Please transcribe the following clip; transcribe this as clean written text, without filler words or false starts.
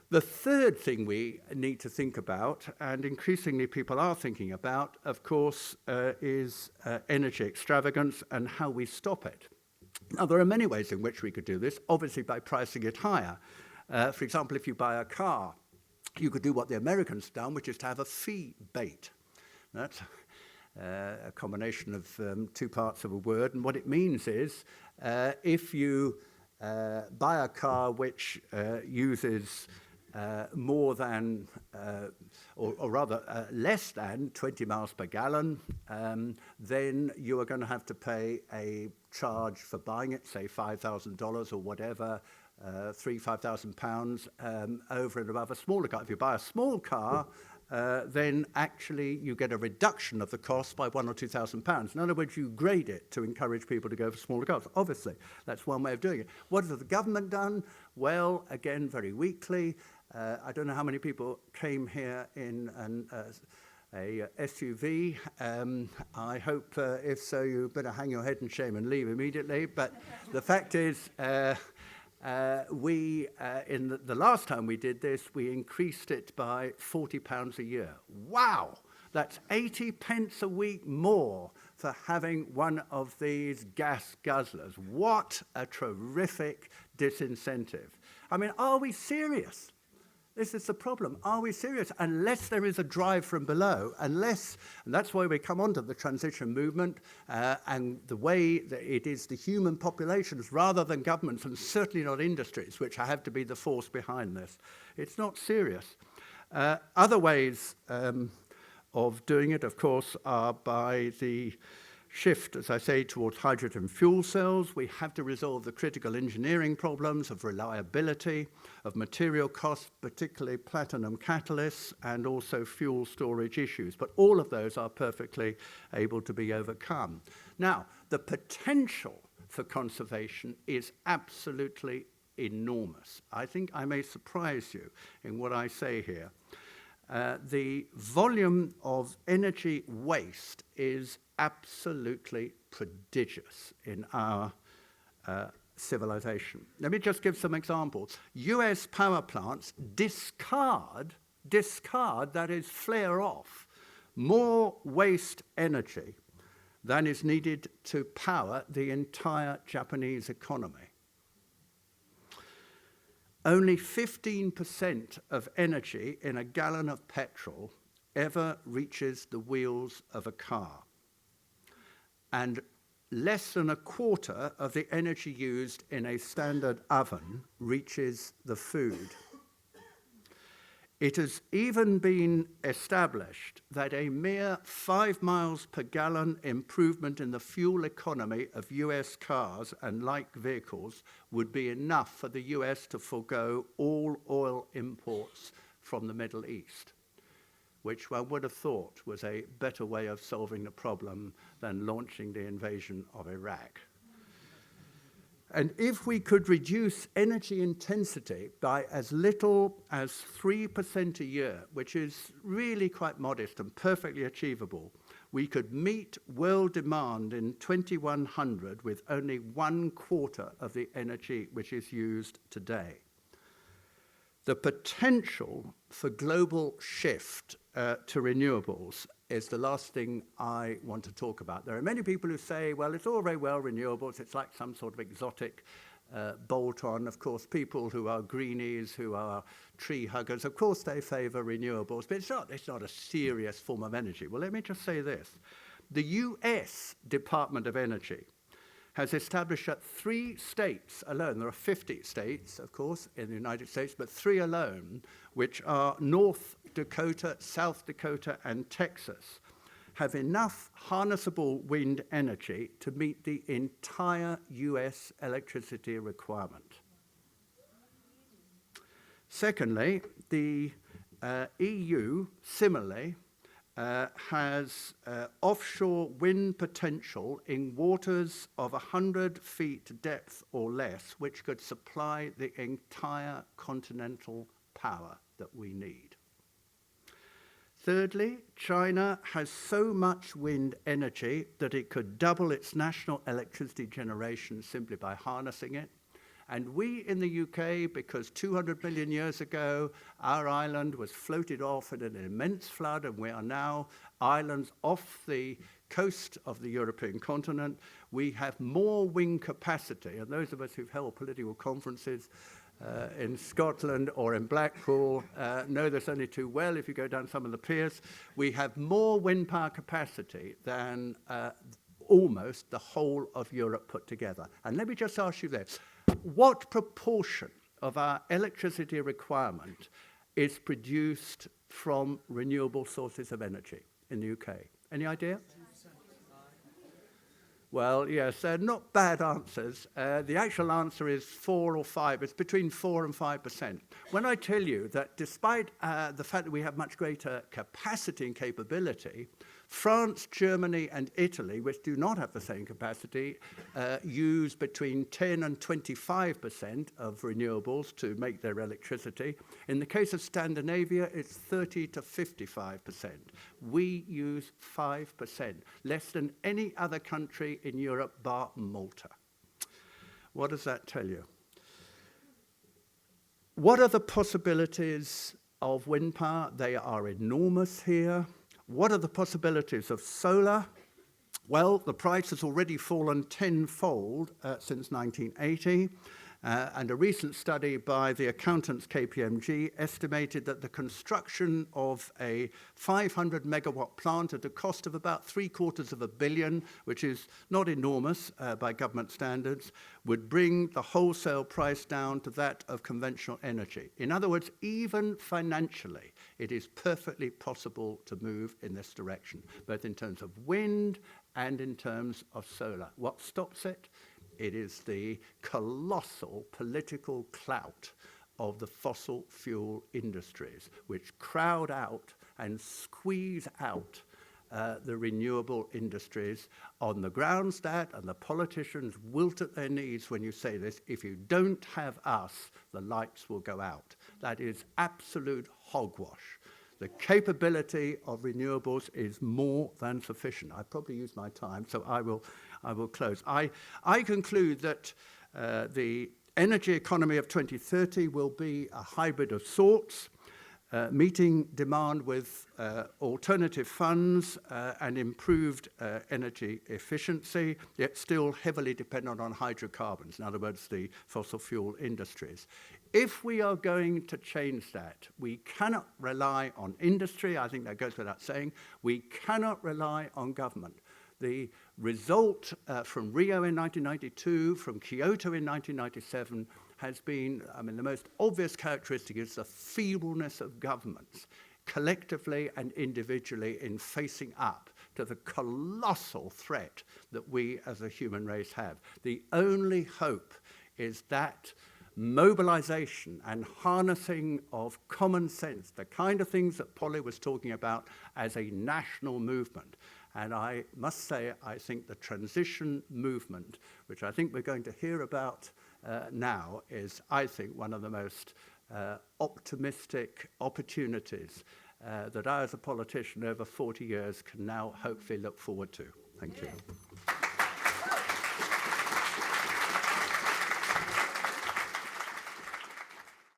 The third thing we need to think about, and increasingly people are thinking about, of course, is energy extravagance and how we stop it. Now, there are many ways in which we could do this, obviously by pricing it higher. For example, if you buy a car, you could do what the Americans have done, which is to have a fee bait. That's a combination of two parts of a word, and what it means is if you buy a car which uses more than, or rather less than 20 miles per gallon, then you are going to have to pay a charge for buying it, say $5,000 or whatever, £5,000 over and above a smaller car. If you buy a small car, then actually you get a reduction of the cost by £1,000 or £2,000. In other words, you grade it to encourage people to go for smaller cars. Obviously, that's one way of doing it. What has the government done? Well, again, very weakly. I don't know how many people came here in a SUV. I hope, if so, you better hang your head in shame and leave immediately. But the fact is, in the last time we did this, we increased it by £40 a year. Wow! That's 80 pence a week more for having one of these gas guzzlers. What a terrific disincentive. I mean, are we serious? This is the problem. Are we serious? Unless there is a drive from below, and that's why we come onto the transition movement and the way that it is the human populations rather than governments, and certainly not industries, which have to be the force behind this. It's not serious. Other ways of doing it, of course, are by the shift, as I say, towards hydrogen fuel cells. We have to resolve the critical engineering problems of reliability, of material costs, particularly platinum catalysts, and also fuel storage issues. But all of those are perfectly able to be overcome. Now, the potential for conservation is absolutely enormous. I think I may surprise you in what I say here. The volume of energy waste is absolutely prodigious in our civilization. Let me just give some examples. US power plants discard, that is, flare off, more waste energy than is needed to power the entire Japanese economy. Only 15% of energy in a gallon of petrol ever reaches the wheels of a car. And less than a quarter of the energy used in a standard oven reaches the food. It has even been established that a mere 5 miles per gallon improvement in the fuel economy of US cars and like vehicles would be enough for the US to forego all oil imports from the Middle East, which one would have thought was a better way of solving the problem than launching the invasion of Iraq. And if we could reduce energy intensity by as little as 3% a year, which is really quite modest and perfectly achievable, we could meet world demand in 2100 with only 1/4 of the energy which is used today. The potential for global shift to renewables is the last thing I want to talk about. There are many people who say, well, it's all very well, renewables, it's like some sort of exotic bolt-on. Of course, people who are greenies, who are tree huggers, of course they favor renewables, but it's not a serious form of energy. Well, let me just say this. The US Department of Energy has established that 3 states alone, there are 50 states, of course, in the United States, but 3 alone, which are North Dakota, South Dakota, and Texas, have enough harnessable wind energy to meet the entire US electricity requirement. Secondly, the EU, similarly, has offshore wind potential in waters of 100 feet depth or less, which could supply the entire continental power that we need. Thirdly, China has so much wind energy that it could double its national electricity generation simply by harnessing it. And we in the UK, because 200 million years ago, our island was floated off in an immense flood, and we are now islands off the coast of the European continent, we have more wind capacity. And those of us who've held political conferences in Scotland or in Blackpool know this only too well if you go down some of the piers. We have more wind power capacity than almost the whole of Europe put together. And let me just ask you this. What proportion of our electricity requirement is produced from renewable sources of energy in the UK? Any idea? Well, yes, they're not bad answers. The actual answer is 4 or 5. It's between 4 and 5%. When I tell you that despite the fact that we have much greater capacity and capability, France, Germany, and Italy, which do not have the same capacity, use between 10 and 25% of renewables to make their electricity. In the case of Scandinavia, it's 30 to 55%. We use 5%, less than any other country in Europe bar Malta. What does that tell you? What are the possibilities of wind power? They are enormous here. What are the possibilities of solar? Well, the price has already fallen tenfold since 1980. And a recent study by the accountants KPMG estimated that the construction of a 500 megawatt plant at a cost of about $750 million, which is not enormous by government standards, would bring the wholesale price down to that of conventional energy. In other words, even financially, it is perfectly possible to move in this direction, both in terms of wind and in terms of solar. What stops it? It is the colossal political clout of the fossil fuel industries, which crowd out and squeeze out the renewable industries on the grounds that, and the politicians wilt at their knees when you say this, if you don't have us, the lights will go out. That is absolute hogwash. The capability of renewables is more than sufficient. I've probably used my time, so I will close. I conclude that the energy economy of 2030 will be a hybrid of sorts, meeting demand with alternative funds and improved energy efficiency, yet still heavily dependent on hydrocarbons, in other words, the fossil fuel industries. If we are going to change that, we cannot rely on industry. I think that goes without saying. We cannot rely on government. The result from Rio in 1992, from Kyoto in 1997, has been, the most obvious characteristic is the feebleness of governments, collectively and individually, in facing up to the colossal threat that we as a human race have. The only hope is that mobilization and harnessing of common sense, the kind of things that Polly was talking about as a national movement. And I must say, I think the transition movement, which I think we're going to hear about now, is, I think, one of the most optimistic opportunities that I, as a politician over 40 years, can now hopefully look forward to. Thank you.